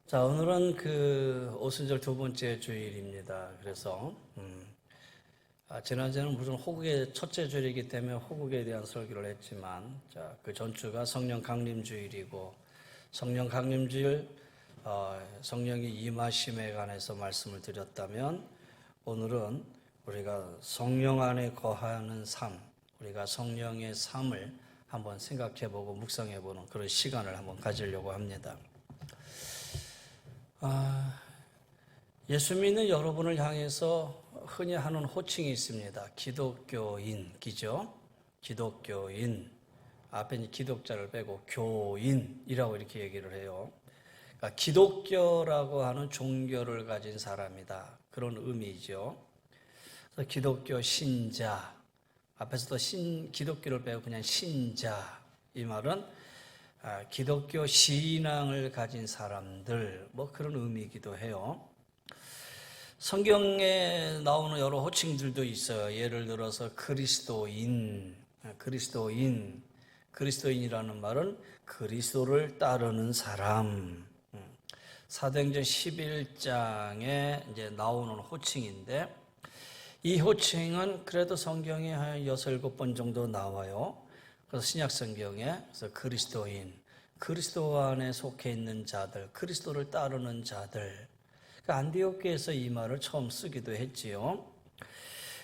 자, 오늘은 오순절 두 번째 주일입니다. 그래서 지난주에는 무슨 호국의 첫째 주일이기 때문에 호국에 대한 설교를 했지만, 자, 그 전주가 성령 강림 주일이고, 성령 강림 주일, 성령이 임하심에 관해서 말씀을 드렸다면, 오늘은 우리가 성령 안에 거하는 삶, 우리가 성령의 삶을 한번 생각해보고 묵상해보는 그런 시간을 한번 가지려고 합니다. 예수 믿는 여러분을 향해서 흔히 하는 호칭이 있습니다. 기독교인, 기죠? 기독교인. 앞에 기독자를 빼고 교인이라고 이렇게 얘기를 해요. 그러니까 기독교라고 하는 종교를 가진 사람이다. 그런 의미죠. 그래서 기독교 신자. 앞에서도 기독교를 빼고 그냥 신자. 이 말은 기독교 신앙을 가진 사람들, 뭐 그런 의미이기도 해요. 성경에 나오는 여러 호칭들도 있어요. 예를 들어서 그리스도인이라는 말은 그리스도를 따르는 사람. 사도행전 11장에 이제 나오는 호칭인데, 이 호칭은 그래도 성경에 한 6, 7번 정도 나와요. 그래서 신약 성경에 그리스도인, 그리스도 안에 속해 있는 자들, 그리스도를 따르는 자들. 그러니까 안디옥교에서 이 말을 처음 쓰기도 했지요.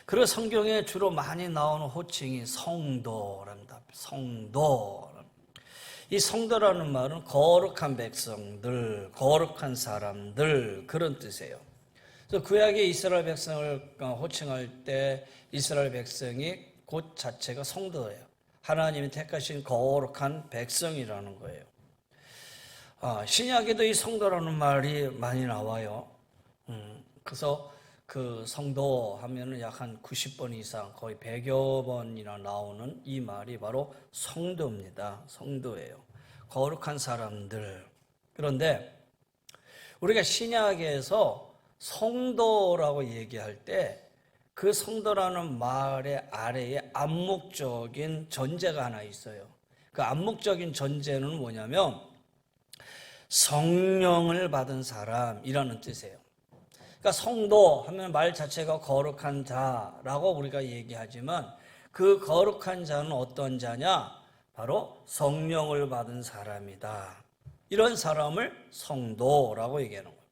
그리고 성경에 주로 많이 나오는 호칭이 성도랍니다. 성도. 이 성도라는 말은 거룩한 백성들, 거룩한 사람들, 그런 뜻이에요. 그래서 구약의 이스라엘 백성을 호칭할 때 이스라엘 백성이 곧 자체가 성도예요. 하나님이 택하신 거룩한 백성이라는 거예요. 신약에도 이 성도라는 말이 많이 나와요. 그래서 그 성도 하면은 약 한 90번 이상, 거의 100여 번이나 나오는 이 말이 바로 성도입니다. 성도예요. 거룩한 사람들. 그런데 우리가 신약에서 성도라고 얘기할 때 그 성도라는 말의 아래에 암묵적인 전제가 하나 있어요. 그 암묵적인 전제는 뭐냐면 성령을 받은 사람이라는 뜻이에요. 그러니까 성도 하면 말 자체가 거룩한 자라고 우리가 얘기하지만, 그 거룩한 자는 어떤 자냐? 바로 성령을 받은 사람이다. 이런 사람을 성도라고 얘기하는 거예요.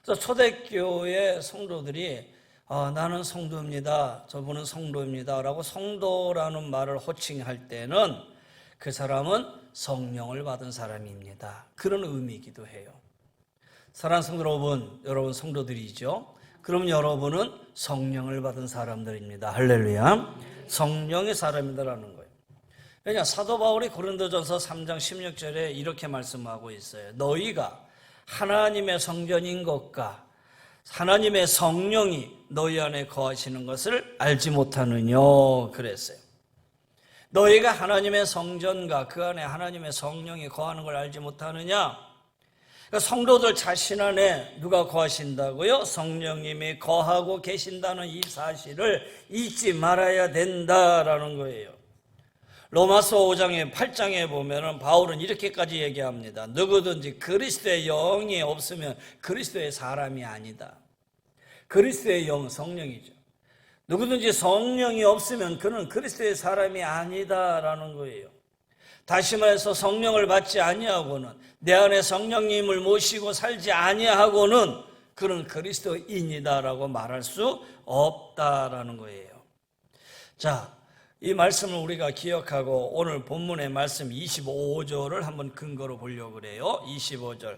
그래서 초대교회 성도들이 나는 성도입니다, 저분은 성도입니다 라고 성도라는 말을 호칭할 때는 그 사람은 성령을 받은 사람입니다. 그런 의미이기도 해요. 사랑하는 성도 여러분 성도들이죠. 그럼 여러분은 성령을 받은 사람들입니다. 할렐루야. 성령의 사람이다라는 거예요. 왜냐, 사도 바울이 고린도전서 3장 16절에 이렇게 말씀하고 있어요. 너희가 하나님의 성전인 것과 하나님의 성령이 너희 안에 거하시는 것을 알지 못하느냐 그랬어요. 너희가 하나님의 성전과 그 안에 하나님의 성령이 거하는 걸 알지 못하느냐? 그러니까 성도들 자신 안에 누가 거하신다고요? 성령님이 거하고 계신다는 이 사실을 잊지 말아야 된다라는 거예요. 로마서 5장에 8장에 보면은 바울은 이렇게까지 얘기합니다. 누구든지 그리스도의 영이 없으면 그리스도의 사람이 아니다. 그리스도의 영, 성령이죠. 누구든지 성령이 없으면 그는 그리스도의 사람이 아니다라는 거예요. 다시 말해서 성령을 받지 아니하고는, 내 안에 성령님을 모시고 살지 아니하고는 그는 그리스도인이다라고 말할 수 없다라는 거예요. 자, 이 말씀을 우리가 기억하고 오늘 본문의 말씀 25절을 한번 근거로 보려고 그래요. 25절.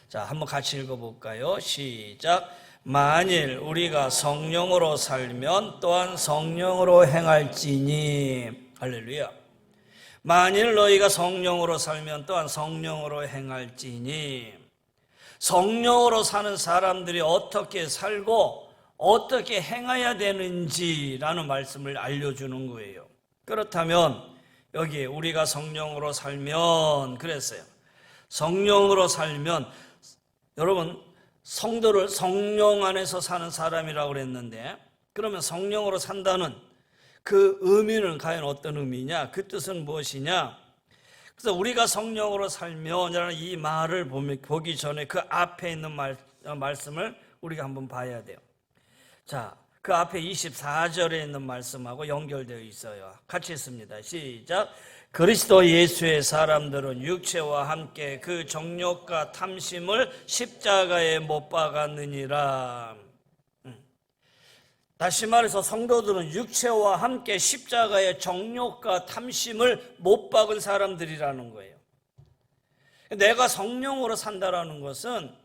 자, 한번 같이 읽어볼까요? 시작. 만일 우리가 성령으로 살면 또한 성령으로 행할지니. 할렐루야. 만일 너희가 성령으로 살면 또한 성령으로 행할지니. 성령으로 사는 사람들이 어떻게 살고 어떻게 행해야 되는지라는 말씀을 알려주는 거예요. 그렇다면 여기 우리가 성령으로 살면 그랬어요. 성령으로 살면, 여러분 성도를 성령 안에서 사는 사람이라고 그랬는데, 그러면 성령으로 산다는 그 의미는 과연 어떤 의미냐? 그 뜻은 무엇이냐? 그래서 우리가 성령으로 살며라는 이 말을 보기 전에 그 앞에 있는 말씀을 우리가 한번 봐야 돼요. 자, 그 앞에 24절에 있는 말씀하고 연결되어 있어요. 같이 읽습니다. 시작. 그리스도 예수의 사람들은 육체와 함께 그 정욕과 탐심을 십자가에 못 박았느니라. 다시 말해서 성도들은 육체와 함께 십자가의 정욕과 탐심을 못 박은 사람들이라는 거예요. 내가 성령으로 산다라는 것은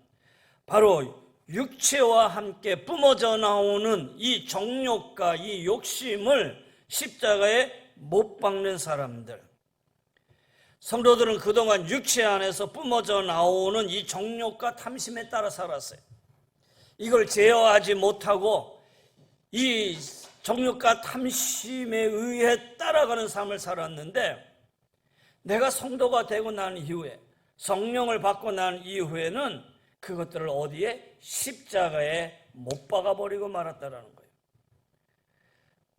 바로 육체와 함께 뿜어져 나오는 이 정욕과 이 욕심을 십자가에 못 박는 사람들. 성도들은 그동안 육체 안에서 뿜어져 나오는 이 정욕과 탐심에 따라 살았어요. 이걸 제어하지 못하고 이 정욕과 탐심에 의해 따라가는 삶을 살았는데, 내가 성도가 되고 난 이후에, 성령을 받고 난 이후에는 그것들을 어디에? 십자가에 못 박아버리고 말았다라는 거예요.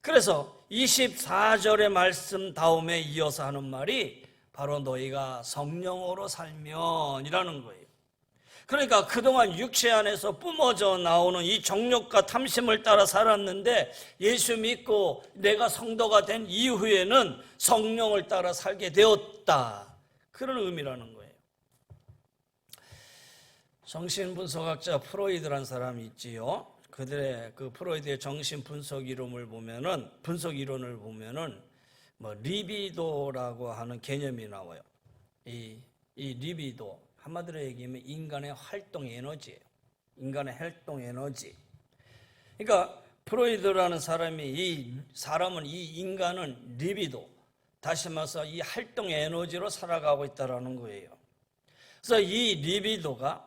그래서 24절의 말씀 다음에 이어서 하는 말이 바로 너희가 성령으로 살면이라는 거예요. 그러니까 그동안 육체 안에서 뿜어져 나오는 이 정욕과 탐심을 따라 살았는데, 예수 믿고 내가 성도가 된 이후에는 성령을 따라 살게 되었다, 그런 의미라는 거예요. 정신분석학자 프로이드라는 사람이 있지요. 그들의 그 프로이드의 정신분석 이론을 보면은 리비도라고 하는 개념이 나와요. 이 리비도, 한마디로 얘기하면 인간의 활동 에너지예요. 인간의 활동 에너지. 그러니까 프로이드라는 사람이 이 인간은 리비도, 다시 말해서 이 활동 에너지로 살아가고 있다라는 거예요. 그래서 이 리비도가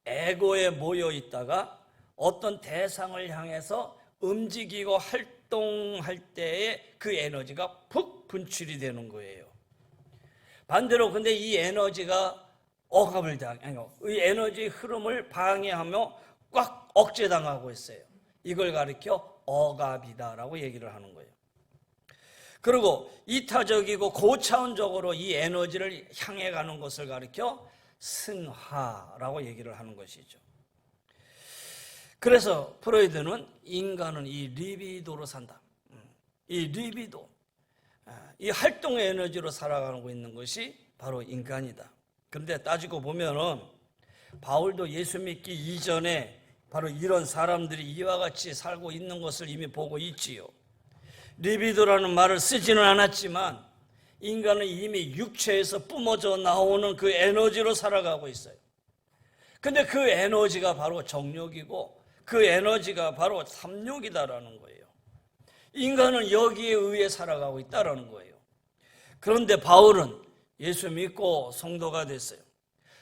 에고에 모여 있다가 어떤 대상을 향해서 움직이고 활동할 때에 그 에너지가 푹 분출이 되는 거예요. 반대로 근데 이 에너지가 억압을 당하고 이 에너지 흐름을 방해하며 꽉 억제당하고 있어요. 이걸 가리켜 억압이다라고 얘기를 하는 거예요. 그리고 이타적이고 고차원적으로 이 에너지를 향해 가는 것을 가리켜 승화라고 얘기를 하는 것이죠. 그래서 프로이드는 인간은 이 리비도로 산다. 이 리비도, 이 활동의 에너지로 살아가고 있는 것이 바로 인간이다. 그런데 따지고 보면은 바울도 예수 믿기 이전에 바로 이런 사람들이 이와 같이 살고 있는 것을 이미 보고 있지요. 리비도라는 말을 쓰지는 않았지만 인간은 이미 육체에서 뿜어져 나오는 그 에너지로 살아가고 있어요. 근데 그 에너지가 바로 정욕이고 그 에너지가 바로 탐욕이다라는 거예요. 인간은 여기에 의해 살아가고 있다라는 거예요. 그런데 바울은 예수 믿고 성도가 됐어요.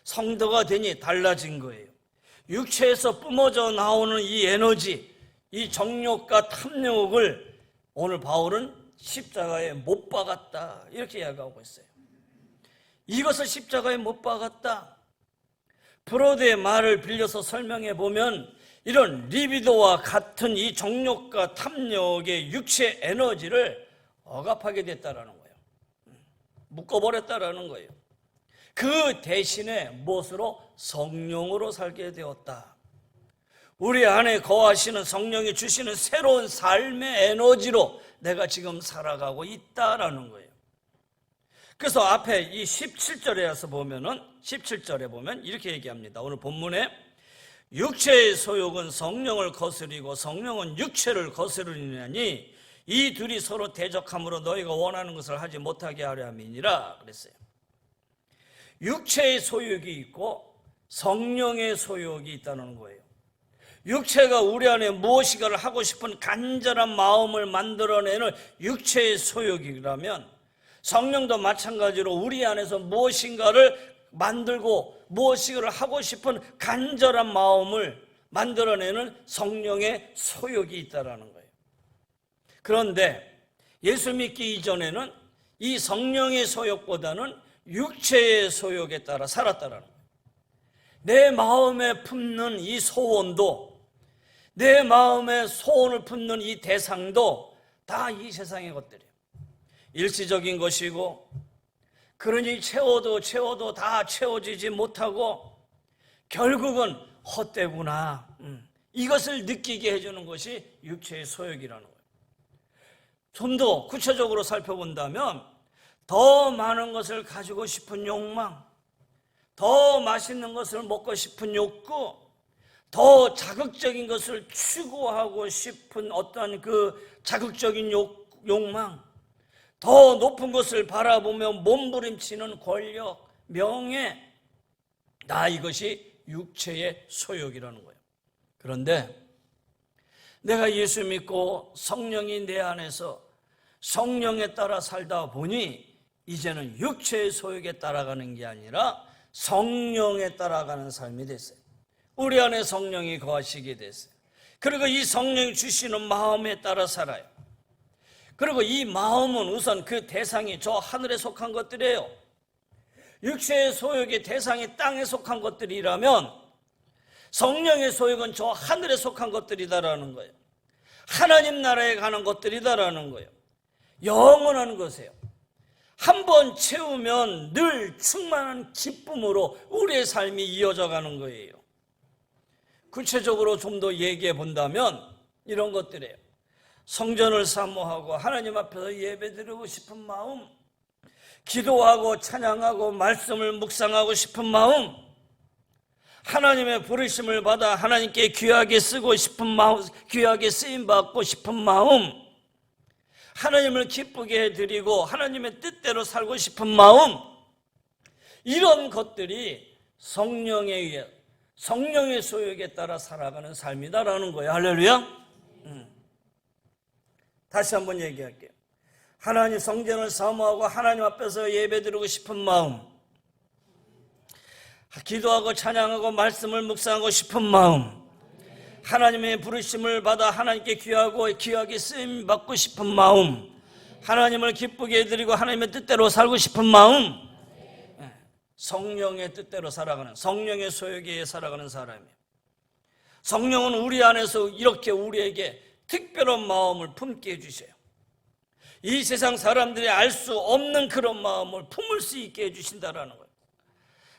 성도가 되니 달라진 거예요. 육체에서 뿜어져 나오는 이 에너지, 이 정욕과 탐욕을 오늘 바울은 십자가에 못 박았다, 이렇게 이야기하고 있어요. 이것을 십자가에 못 박았다. 브로드의 말을 빌려서 설명해 보면 이런 리비도와 같은 이 정욕과 탐욕의 육체 에너지를 억압하게 됐다라는 거예요. 묶어버렸다라는 거예요. 그 대신에 무엇으로? 성령으로 살게 되었다. 우리 안에 거하시는 성령이 주시는 새로운 삶의 에너지로 내가 지금 살아가고 있다라는 거예요. 그래서 앞에 이 17절에 보면 이렇게 얘기합니다. 오늘 본문에 육체의 소욕은 성령을 거스리고 성령은 육체를 거스르느니 이 둘이 서로 대적함으로 너희가 원하는 것을 하지 못하게 하려 함이니라 그랬어요. 육체의 소욕이 있고 성령의 소욕이 있다는 거예요. 육체가 우리 안에 무엇인가를 하고 싶은 간절한 마음을 만들어내는 육체의 소욕이라면 성령도 마찬가지로 우리 안에서 무엇인가를 만들고 무엇인가를 하고 싶은 간절한 마음을 만들어내는 성령의 소욕이 있다는 거예요. 그런데 예수 믿기 이전에는 이 성령의 소욕보다는 육체의 소욕에 따라 살았다는 거예요. 내 마음에 품는 이 소원도, 내 마음에 소원을 품는 이 대상도 다 이 세상의 것들이에요. 일시적인 것이고 그러니 채워도 다 채워지지 못하고 결국은 헛되구나. 이것을 느끼게 해주는 것이 육체의 소욕이라는 거예요. 좀 더 구체적으로 살펴본다면 더 많은 것을 가지고 싶은 욕망, 더 맛있는 것을 먹고 싶은 욕구, 더 자극적인 것을 추구하고 싶은 어떤 그 자극적인 욕망, 더 높은 것을 바라보며 몸부림치는 권력, 명예, 이것이 육체의 소욕이라는 거예요. 그런데 내가 예수 믿고 성령이 내 안에서 성령에 따라 살다 보니 이제는 육체의 소욕에 따라가는 게 아니라 성령에 따라가는 삶이 됐어요. 우리 안에 성령이 거하시게 됐어요. 그리고 이 성령이 주시는 마음에 따라 살아요. 그리고 이 마음은 우선 그 대상이 저 하늘에 속한 것들이에요. 육체의 소욕의 대상이 땅에 속한 것들이라면 성령의 소욕은 저 하늘에 속한 것들이다라는 거예요. 하나님 나라에 가는 것들이다라는 거예요. 영원한 것이에요. 한번 채우면 늘 충만한 기쁨으로 우리의 삶이 이어져 가는 거예요. 구체적으로 좀 더 얘기해 본다면 이런 것들이에요. 성전을 사모하고 하나님 앞에서 예배드리고 싶은 마음, 기도하고 찬양하고 말씀을 묵상하고 싶은 마음, 하나님의 부르심을 받아 하나님께 귀하게 쓰고 싶은 마음, 귀하게 쓰임받고 싶은 마음, 하나님을 기쁘게 해드리고 하나님의 뜻대로 살고 싶은 마음, 이런 것들이 성령에 의해 성령의 소욕에 따라 살아가는 삶이다라는 거예요. 할렐루야. 다시 한번 얘기할게요. 하나님 성전을 사모하고 하나님 앞에서 예배드리고 싶은 마음, 기도하고 찬양하고 말씀을 묵상하고 싶은 마음, 하나님의 부르심을 받아 하나님께 귀하게 쓰임받고 싶은 마음, 하나님을 기쁘게 해드리고 하나님의 뜻대로 살고 싶은 마음, 성령의 뜻대로 살아가는, 성령의 소욕에 살아가는 사람이에요. 성령은 우리 안에서 이렇게 우리에게 특별한 마음을 품게 해주세요. 이 세상 사람들이 알 수 없는 그런 마음을 품을 수 있게 해주신다라는 거예요.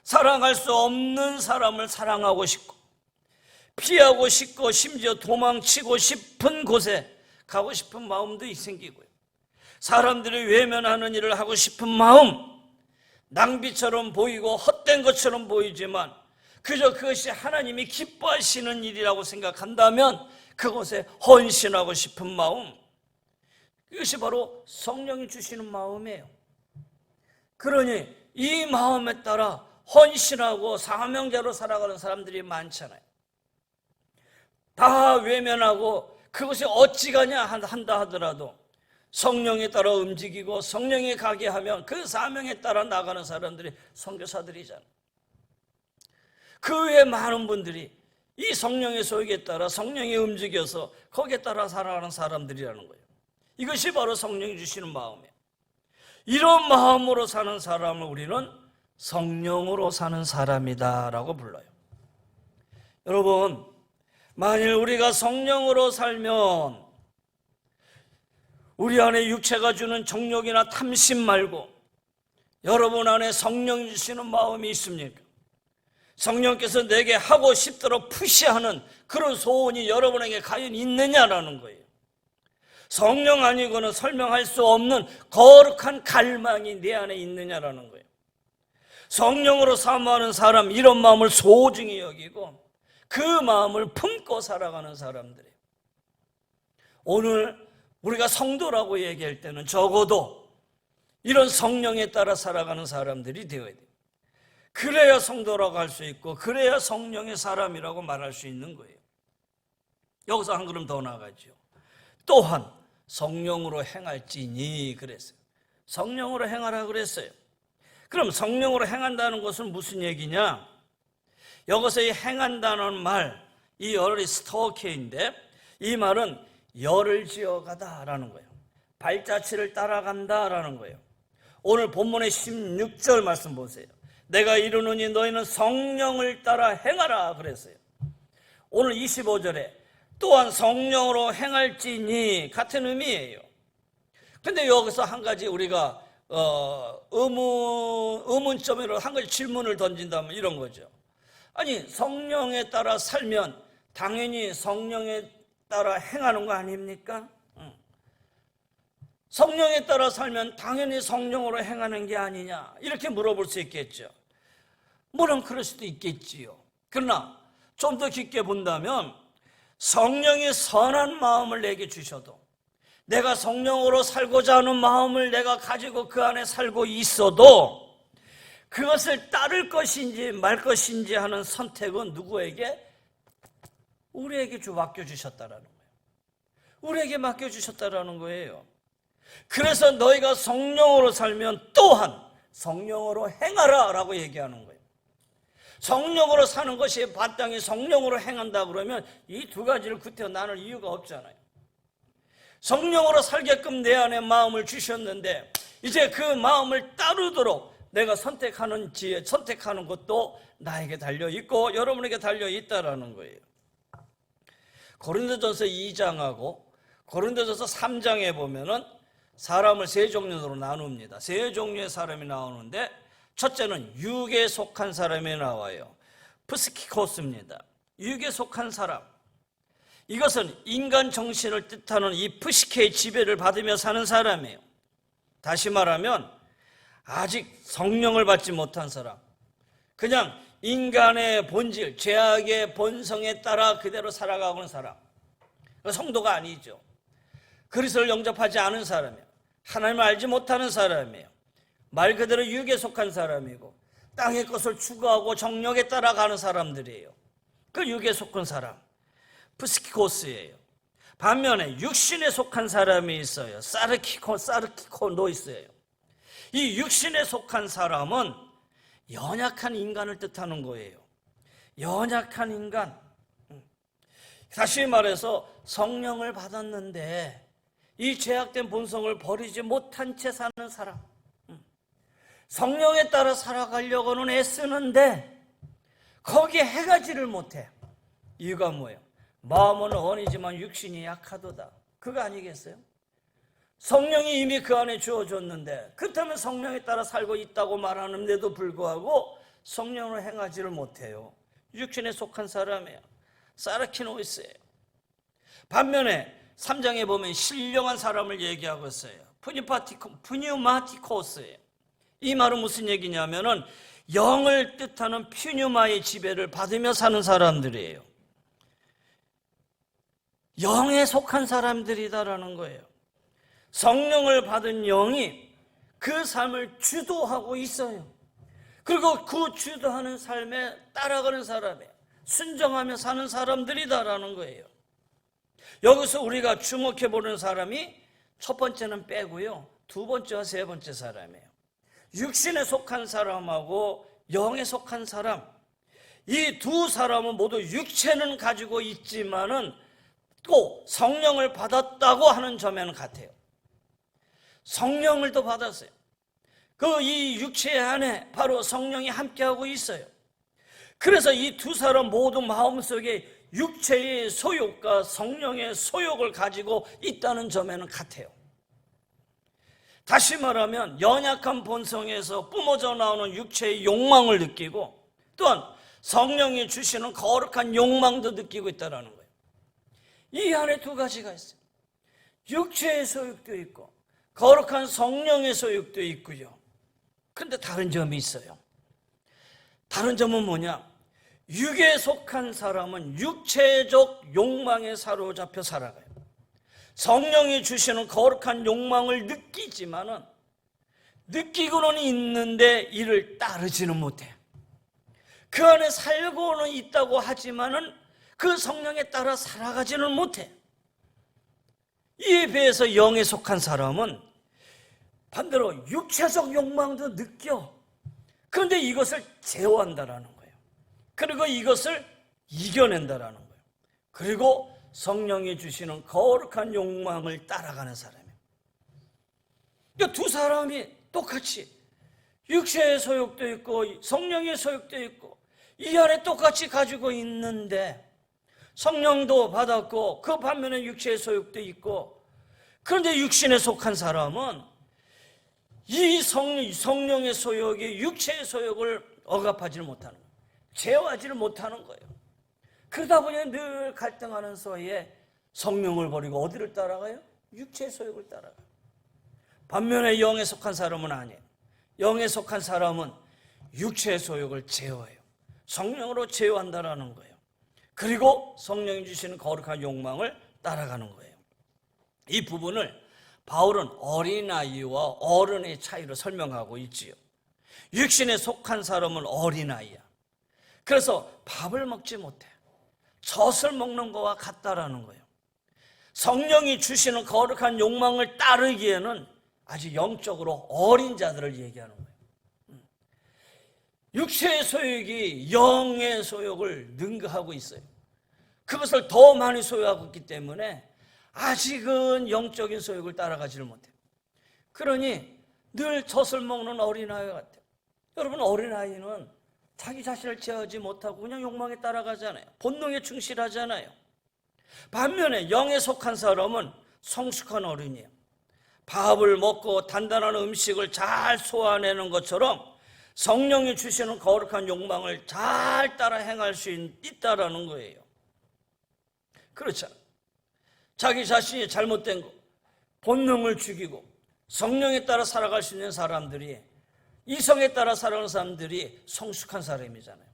사랑할 수 없는 사람을 사랑하고 싶고, 피하고 싶고, 심지어 도망치고 싶은 곳에 가고 싶은 마음도 생기고요. 사람들이 외면하는 일을 하고 싶은 마음, 낭비처럼 보이고 헛된 것처럼 보이지만 그저 그것이 하나님이 기뻐하시는 일이라고 생각한다면 그것에 헌신하고 싶은 마음, 이것이 바로 성령이 주시는 마음이에요. 그러니 이 마음에 따라 헌신하고 사명자로 살아가는 사람들이 많잖아요. 다 외면하고 그것이 어찌가냐 한다 하더라도 성령에 따라 움직이고 성령이 가게 하면 그 사명에 따라 나가는 사람들이 선교사들이잖아요. 그 외에 많은 분들이 이 성령의 소욕에 따라 성령이 움직여서 거기에 따라 살아가는 사람들이라는 거예요. 이것이 바로 성령이 주시는 마음이에요. 이런 마음으로 사는 사람을 우리는 성령으로 사는 사람이다라고 불러요. 여러분, 만일 우리가 성령으로 살면 우리 안에 육체가 주는 정욕이나 탐심 말고 여러분 안에 성령이 주시는 마음이 있습니까? 성령께서 내게 하고 싶도록 푸시하는 그런 소원이 여러분에게 과연 있느냐라는 거예요. 성령 아니고는 설명할 수 없는 거룩한 갈망이 내 안에 있느냐라는 거예요. 성령으로 사모하는 사람, 이런 마음을 소중히 여기고 그 마음을 품고 살아가는 사람들이에요. 오늘 우리가 성도라고 얘기할 때는 적어도 이런 성령에 따라 살아가는 사람들이 되어야 돼요. 그래야 성도라고 할 수 있고 그래야 성령의 사람이라고 말할 수 있는 거예요. 여기서 한 걸음 더 나아가죠. 또한 성령으로 행할지니 그랬어요. 성령으로 행하라 그랬어요. 그럼 성령으로 행한다는 것은 무슨 얘기냐? 여기서 이 행한다는 말, 이 열이 스토케인데 이 말은 열을 지어가다라는 거예요. 발자취를 따라간다라는 거예요. 오늘 본문의 16절 말씀 보세요. 내가 이르노니 너희는 성령을 따라 행하라 그랬어요. 오늘 25절에 또한 성령으로 행할지니 같은 의미예요. 근데 여기서 한 가지 우리가 의문점으로 한 가지 질문을 던진다면 이런 거죠. 아니, 성령에 따라 살면 당연히 성령에 따라 행하는 거 아닙니까? 성령에 따라 살면 당연히 성령으로 행하는 게 아니냐, 이렇게 물어볼 수 있겠죠. 물론 그럴 수도 있겠지요. 그러나 좀 더 깊게 본다면 성령이 선한 마음을 내게 주셔도, 내가 성령으로 살고자 하는 마음을 내가 가지고 그 안에 살고 있어도 그것을 따를 것인지 말 것인지 하는 선택은 누구에게? 우리에게 맡겨주셨다라는 거예요. 우리에게 맡겨주셨다라는 거예요. 그래서 너희가 성령으로 살면 또한 성령으로 행하라 라고 얘기하는 거예요. 성령으로 사는 것이 마땅히 성령으로 행한다 그러면 이 두 가지를 구태여 나눌 이유가 없잖아요. 성령으로 살게끔 내 안에 마음을 주셨는데 이제 그 마음을 따르도록 내가 선택하는 것도 나에게 달려있고 여러분에게 달려있다라는 거예요. 고린도전서 2장하고 고린도전서 3장에 보면은 사람을 세 종류로 나눕니다. 세 종류의 사람이 나오는데 첫째는 육에 속한 사람이 나와요. 프스키코스입니다. 육에 속한 사람. 이것은 인간 정신을 뜻하는 이 프시케의 지배를 받으며 사는 사람이에요. 다시 말하면 아직 성령을 받지 못한 사람, 그냥 인간의 본질, 죄악의 본성에 따라 그대로 살아가고 있는 사람, 성도가 아니죠. 그리스도를 영접하지 않은 사람이에요. 하나님을 알지 못하는 사람이에요. 말 그대로 육에 속한 사람이고 땅의 것을 추구하고 정욕에 따라가는 사람들이에요. 그 육에 속한 사람, 프스키코스예요. 반면에 육신에 속한 사람이 있어요. 사르키코노이스예요. 이 육신에 속한 사람은 연약한 인간을 뜻하는 거예요. 연약한 인간. 다시 말해서 성령을 받았는데 이 죄악된 본성을 버리지 못한 채 사는 사람, 성령에 따라 살아가려고는 애쓰는데 거기에 해가지를 못해. 이유가 뭐예요? 마음은 원이지만 육신이 약하도다. 그거 아니겠어요? 성령이 이미 그 안에 주어졌는데 그렇다면 성령에 따라 살고 있다고 말하는데도 불구하고 성령으로 행하지를 못해요. 육신에 속한 사람이에요. 사르키노이스예요. 반면에 3장에 보면 신령한 사람을 얘기하고 있어요. 푸뉴마티코스예요. 이 말은 무슨 얘기냐면은 영을 뜻하는 퓨뉴마의 지배를 받으며 사는 사람들이에요. 영에 속한 사람들이다라는 거예요. 성령을 받은 영이 그 삶을 주도하고 있어요. 그리고 그 주도하는 삶에 따라가는 사람이에요. 순종하며 사는 사람들이다라는 거예요. 여기서 우리가 주목해 보는 사람이 첫 번째는 빼고요, 두 번째와 세 번째 사람이에요. 육신에 속한 사람하고 영에 속한 사람, 이 두 사람은 모두 육체는 가지고 있지만은 또 성령을 받았다고 하는 점에는 같아요. 성령을 또 받았어요. 그 이 육체 안에 바로 성령이 함께하고 있어요. 그래서 이 두 사람 모두 마음속에 육체의 소욕과 성령의 소욕을 가지고 있다는 점에는 같아요. 다시 말하면 연약한 본성에서 뿜어져 나오는 육체의 욕망을 느끼고 또한 성령이 주시는 거룩한 욕망도 느끼고 있다는 거예요. 이 안에 두 가지가 있어요. 육체의 소욕도 있고 거룩한 성령의 소욕도 있고요. 그런데 다른 점이 있어요. 다른 점은 뭐냐? 육에 속한 사람은 육체적 욕망에 사로잡혀 살아가요. 성령이 주시는 거룩한 욕망을 느끼지만은 느끼고는 있는데 이를 따르지는 못해. 그 안에 살고는 있다고 하지만은 그 성령에 따라 살아가지는 못해. 이에 비해서 영에 속한 사람은 반대로 육체적 욕망도 느껴. 그런데 이것을 제어한다라는 거예요. 그리고 이것을 이겨낸다라는 거예요. 그리고 성령이 주시는 거룩한 욕망을 따라가는 사람이에요. 그러니까 두 사람이 똑같이 육체의 소욕도 있고 성령의 소욕도 있고 이 안에 똑같이 가지고 있는데 성령도 받았고 그 반면에 육체의 소욕도 있고, 그런데 육신에 속한 사람은 이 성령의 소욕이 육체의 소욕을 억압하지를 못하는 거예요. 제어하지를 못하는 거예요. 그러다 보니 늘 갈등하는 사이에 성령을 버리고 어디를 따라가요? 육체의 소욕을 따라가요. 반면에 영에 속한 사람은 아니에요. 영에 속한 사람은 육체의 소욕을 제어해요. 성령으로 제어한다라는 거예요. 그리고 성령이 주시는 거룩한 욕망을 따라가는 거예요. 이 부분을 바울은 어린아이와 어른의 차이로 설명하고 있지요. 육신에 속한 사람은 어린아이야. 그래서 밥을 먹지 못해. 젖을 먹는 거와 같다라는 거예요. 성령이 주시는 거룩한 욕망을 따르기에는 아주 영적으로 어린 자들을 얘기하는 거예요. 육체의 소욕이 영의 소욕을 능가하고 있어요. 그것을 더 많이 소유하고 있기 때문에 아직은 영적인 소욕을 따라가지를 못해요. 그러니 늘 젖을 먹는 어린아이 같아요. 여러분, 어린아이는 자기 자신을 제어하지 못하고 그냥 욕망에 따라가잖아요. 본능에 충실하잖아요. 반면에 영에 속한 사람은 성숙한 어른이에요. 밥을 먹고 단단한 음식을 잘 소화내는 것처럼 성령이 주시는 거룩한 욕망을 잘 따라 행할 수 있다라는 거예요. 그렇잖아요. 자기 자신이 잘못된 거, 본능을 죽이고 성령에 따라 살아갈 수 있는 사람들이, 이성에 따라 살아가는 사람들이 성숙한 사람이잖아요.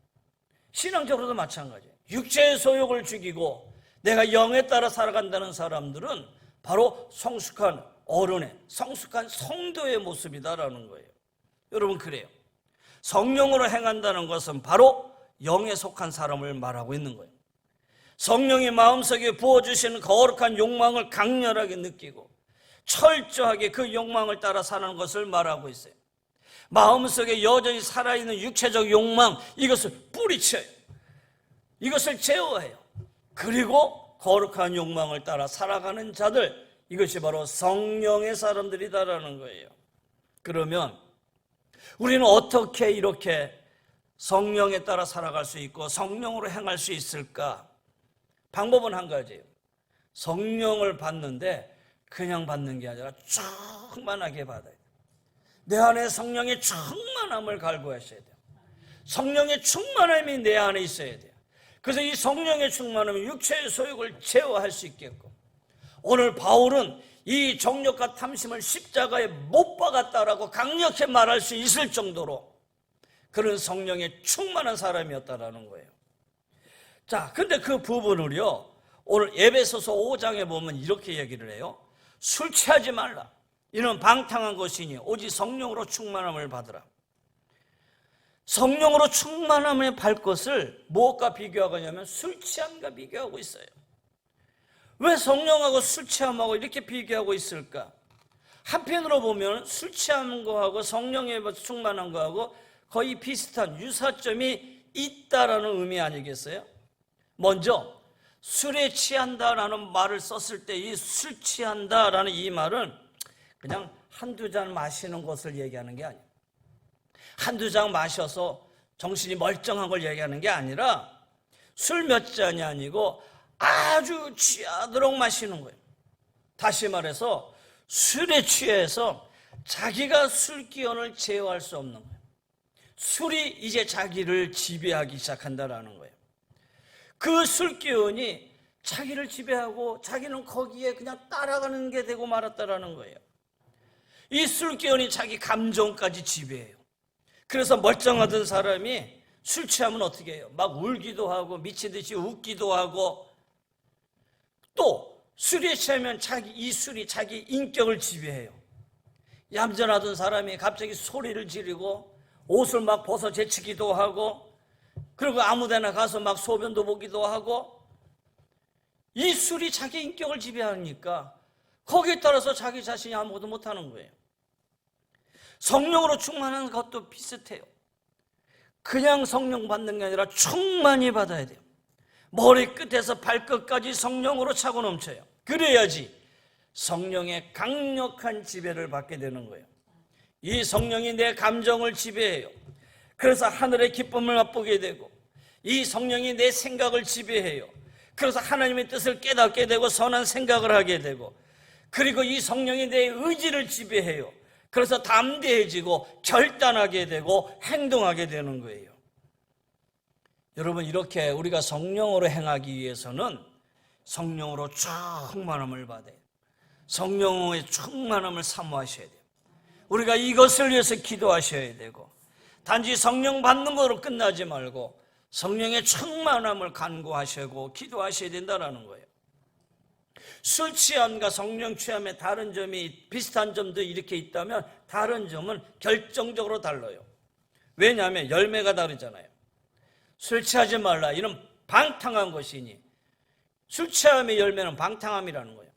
신앙적으로도 마찬가지예요. 육체의 소욕을 죽이고 내가 영에 따라 살아간다는 사람들은 바로 성숙한 어른의, 성숙한 성도의 모습이다라는 거예요. 여러분, 그래요. 성령으로 행한다는 것은 바로 영에 속한 사람을 말하고 있는 거예요. 성령이 마음속에 부어주시는 거룩한 욕망을 강렬하게 느끼고 철저하게 그 욕망을 따라 사는 것을 말하고 있어요. 마음속에 여전히 살아있는 육체적 욕망, 이것을 뿌리쳐요. 이것을 제어해요. 그리고 거룩한 욕망을 따라 살아가는 자들, 이것이 바로 성령의 사람들이다라는 거예요. 그러면 우리는 어떻게 이렇게 성령에 따라 살아갈 수 있고 성령으로 행할 수 있을까? 방법은 한 가지예요. 성령을 받는데 그냥 받는 게 아니라 충만하게 받아야 돼요. 내 안에 성령의 충만함을 갈구하셔야 돼요. 성령의 충만함이 내 안에 있어야 돼요. 그래서 이 성령의 충만함이 육체의 소욕을 제어할 수 있겠고, 오늘 바울은 이 정욕과 탐심을 십자가에 못 박았다라고 강력히 말할 수 있을 정도로 그런 성령의 충만한 사람이었다라는 거예요. 자, 근데 그 부분을요, 오늘 에베소서 5장에 보면 이렇게 얘기를 해요. 술 취하지 말라. 이는 방탕한 것이니 오직 성령으로 충만함을 받으라. 성령으로 충만함을 받을 것을 무엇과 비교하고 있냐면 술 취함과 비교하고 있어요. 왜 성령하고 술 취함하고 이렇게 비교하고 있을까? 한편으로 보면 술 취한 거하고 성령의 충만한 거하고 거의 비슷한 유사점이 있다라는 의미 아니겠어요? 먼저 술에 취한다라는 말을 썼을 때 이 술 취한다라는 이 말은 그냥 한두 잔 마시는 것을 얘기하는 게 아니에요. 한두 잔 마셔서 정신이 멀쩡한 걸 얘기하는 게 아니라 술 몇 잔이 아니고 아주 취하도록 마시는 거예요. 다시 말해서 술에 취해서 자기가 술 기운을 제어할 수 없는 거예요. 술이 이제 자기를 지배하기 시작한다라는 거예요. 그 술 기운이 자기를 지배하고 자기는 거기에 그냥 따라가는 게 되고 말았다라는 거예요. 이 술 기운이 자기 감정까지 지배해요. 그래서 멀쩡하던 사람이 술 취하면 어떻게 해요? 막 울기도 하고 미친 듯이 웃기도 하고, 또 술에 취하면 이 술이 자기 인격을 지배해요. 얌전하던 사람이 갑자기 소리를 지르고 옷을 막 벗어 제치기도 하고, 그리고 아무데나 가서 막 소변도 보기도 하고, 이 술이 자기 인격을 지배하니까 거기에 따라서 자기 자신이 아무것도 못하는 거예요. 성령으로 충만한 것도 비슷해요. 그냥 성령 받는 게 아니라 충만히 받아야 돼요. 머리끝에서 발끝까지 성령으로 차고 넘쳐요. 그래야지 성령의 강력한 지배를 받게 되는 거예요. 이 성령이 내 감정을 지배해요. 그래서 하늘의 기쁨을 맛보게 되고, 이 성령이 내 생각을 지배해요. 그래서 하나님의 뜻을 깨닫게 되고 선한 생각을 하게 되고, 그리고 이 성령이 내 의지를 지배해요. 그래서 담대해지고 결단하게 되고 행동하게 되는 거예요. 여러분, 이렇게 우리가 성령으로 행하기 위해서는 성령으로 충만함을 받아요. 성령의 충만함을 사모하셔야 돼요. 우리가 이것을 위해서 기도하셔야 되고, 단지 성령 받는 것으로 끝나지 말고 성령의 충만함을 간구하시고 기도하셔야 된다는 거예요. 술 취함과 성령 취함의 다른 점이, 비슷한 점도 이렇게 있다면 다른 점은 결정적으로 달라요. 왜냐하면 열매가 다르잖아요. 술 취하지 말라, 이런 방탕한 것이니, 술 취함의 열매는 방탕함이라는 거예요.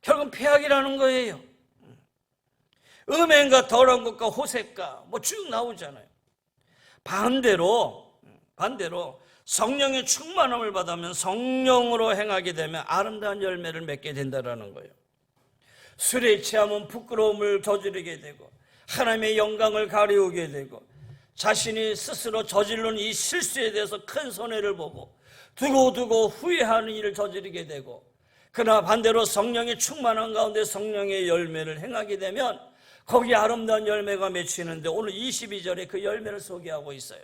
결국은 폐악이라는 거예요. 음행과 더러운 것과 호색과 쭉 나오잖아요. 반대로 성령의 충만함을 받으면 성령으로 행하게 되면 아름다운 열매를 맺게 된다는 거예요. 술에 취하면 부끄러움을 저지르게 되고, 하나님의 영광을 가리우게 되고, 자신이 스스로 저지른 이 실수에 대해서 큰 손해를 보고 두고두고 후회하는 일을 저지르게 되고, 그러나 반대로 성령의 충만한 가운데 성령의 열매를 행하게 되면 거기에 아름다운 열매가 맺히는데, 오늘 22절에 그 열매를 소개하고 있어요.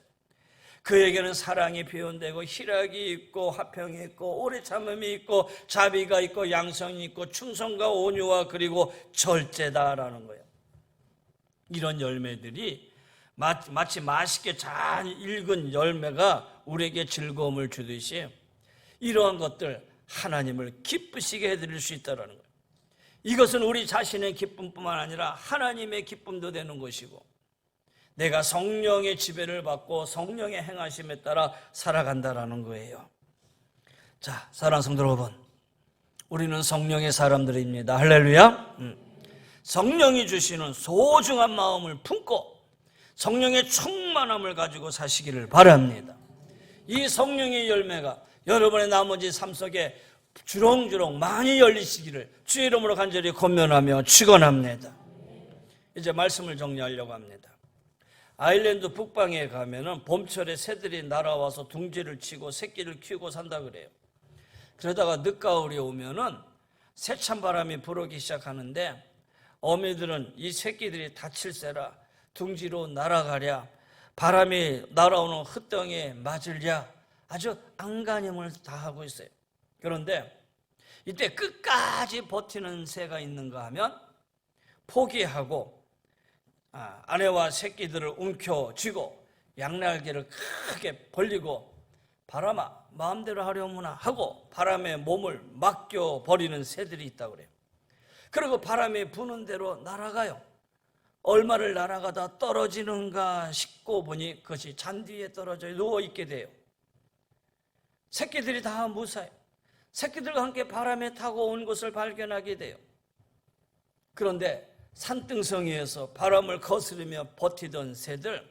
그에게는 사랑이 표현되고 희락이 있고 화평이 있고 오래 참음이 있고 자비가 있고 양성이 있고 충성과 온유와 그리고 절제다라는 거예요. 이런 열매들이 마치 맛있게 잘 익은 열매가 우리에게 즐거움을 주듯이 이러한 것들 하나님을 기쁘시게 해드릴 수 있다는 거예요. 이것은 우리 자신의 기쁨뿐만 아니라 하나님의 기쁨도 되는 것이고, 내가 성령의 지배를 받고 성령의 행하심에 따라 살아간다라는 거예요. 자, 사랑하는 성도 여러분, 우리는 성령의 사람들입니다. 할렐루야. 성령이 주시는 소중한 마음을 품고 성령의 충만함을 가지고 사시기를 바랍니다. 이 성령의 열매가 여러분의 나머지 삶 속에 주렁주렁 많이 열리시기를 주의 이름으로 간절히 권면하며 축원합니다. 이제 말씀을 정리하려고 합니다. 아일랜드 북방에 가면은 봄철에 새들이 날아와서 둥지를 치고 새끼를 키우고 산다 그래요. 그러다가 늦가을이 오면은 세찬 바람이 불어오기 시작하는데, 어미들은 이 새끼들이 다칠세라 둥지로 날아가랴 바람이 날아오는 흙덩이에 맞으랴 아주 안간힘을 다 하고 있어요. 그런데 이때 끝까지 버티는 새가 있는가 하면 포기하고 아내와 새끼들을 움켜쥐고 양날개를 크게 벌리고 바람아 마음대로 하려무나 하고 바람에 몸을 맡겨버리는 새들이 있다고 그래요. 그리고 바람이 부는 대로 날아가요. 얼마를 날아가다 떨어지는가 싶고 보니 그것이 잔디에 떨어져 누워있게 돼요. 새끼들이 다 무사해요. 새끼들과 함께 바람에 타고 온 것을 발견하게 돼요. 그런데 산등성이에서 바람을 거스르며 버티던 새들,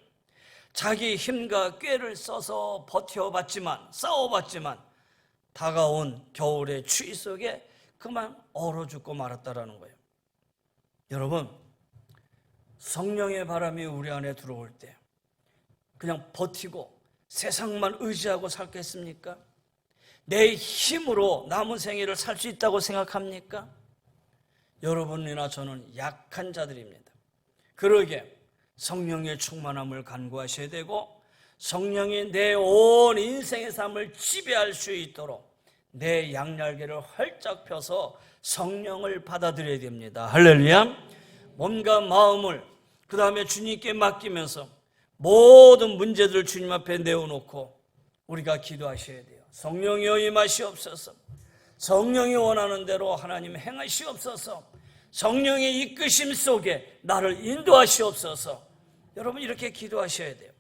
자기 힘과 꾀를 써서 버텨봤지만, 싸워봤지만 다가온 겨울의 추위 속에 그만 얼어 죽고 말았다라는 거예요. 여러분, 성령의 바람이 우리 안에 들어올 때 그냥 버티고 세상만 의지하고 살겠습니까? 내 힘으로 남은 생애를 살 수 있다고 생각합니까? 여러분이나 저는 약한 자들입니다. 그러기에 성령의 충만함을 간구하셔야 되고, 성령이 내 온 인생의 삶을 지배할 수 있도록 내 양날개를 활짝 펴서 성령을 받아들여야 됩니다. 할렐루야. 몸과 마음을 그 다음에 주님께 맡기면서 모든 문제들을 주님 앞에 내어놓고 우리가 기도하셔야 돼요. 성령이여 임하시옵소서. 성령이 원하는 대로 하나님 행하시옵소서. 성령의 이끄심 속에 나를 인도하시옵소서. 여러분 이렇게 기도하셔야 돼요.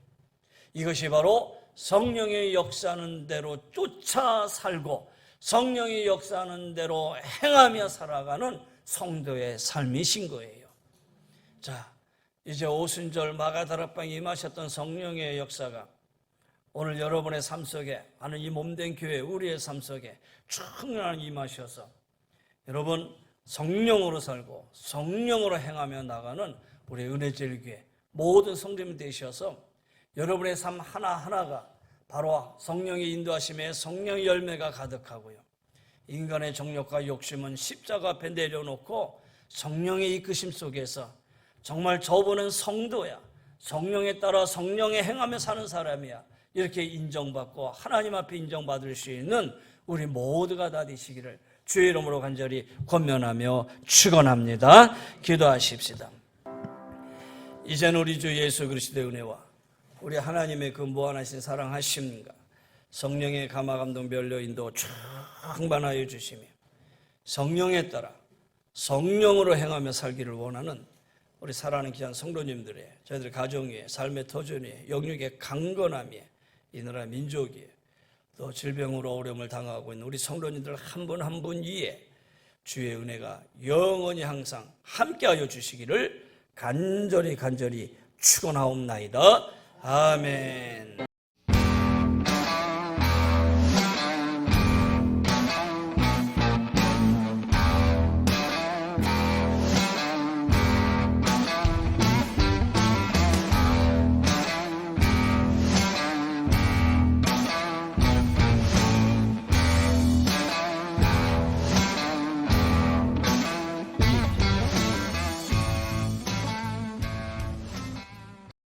이것이 바로 성령의 역사하는 대로 쫓아 살고 성령의 역사하는 대로 행하며 살아가는 성도의 삶이신 거예요. 자, 이제 오순절 마가다락방에 임하셨던 성령의 역사가 오늘 여러분의 삶 속에, 하는 이 몸된 교회 우리의 삶 속에 충분히 임하셔서 여러분 성령으로 살고 성령으로 행하며 나가는 우리 은혜제일교회 모든 성도님이 되셔서 여러분의 삶 하나하나가 바로 성령의 인도하심에 성령의 열매가 가득하고요, 인간의 정욕과 욕심은 십자가 앞에 내려놓고 성령의 이끄심 속에서 정말 저분은 성도야. 성령에 따라 성령에 행하며 사는 사람이야. 이렇게 인정받고 하나님 앞에 인정받을 수 있는 우리 모두가 다 되시기를 주의 이름으로 간절히 권면하며 축원합니다. 기도하십시다. 이제는 우리 주 예수 그리스도의 은혜와 우리 하나님의 그 무한하신 사랑하심과 성령의 감화감동 변료 인도 충만하여 주시며 성령에 따라 성령으로 행하며 살기를 원하는 우리 사랑하는 귀한 성도님들의 저희들 가정 위에 삶의 터전 위에 영육의 강건함 위에 이 나라 민족 위에 또 질병으로 어려움을 당하고 있는 우리 성도님들 한 분 한 분 위에 주의 은혜가 영원히 항상 함께하여 주시기를 간절히 축원하옵나이다. 아멘.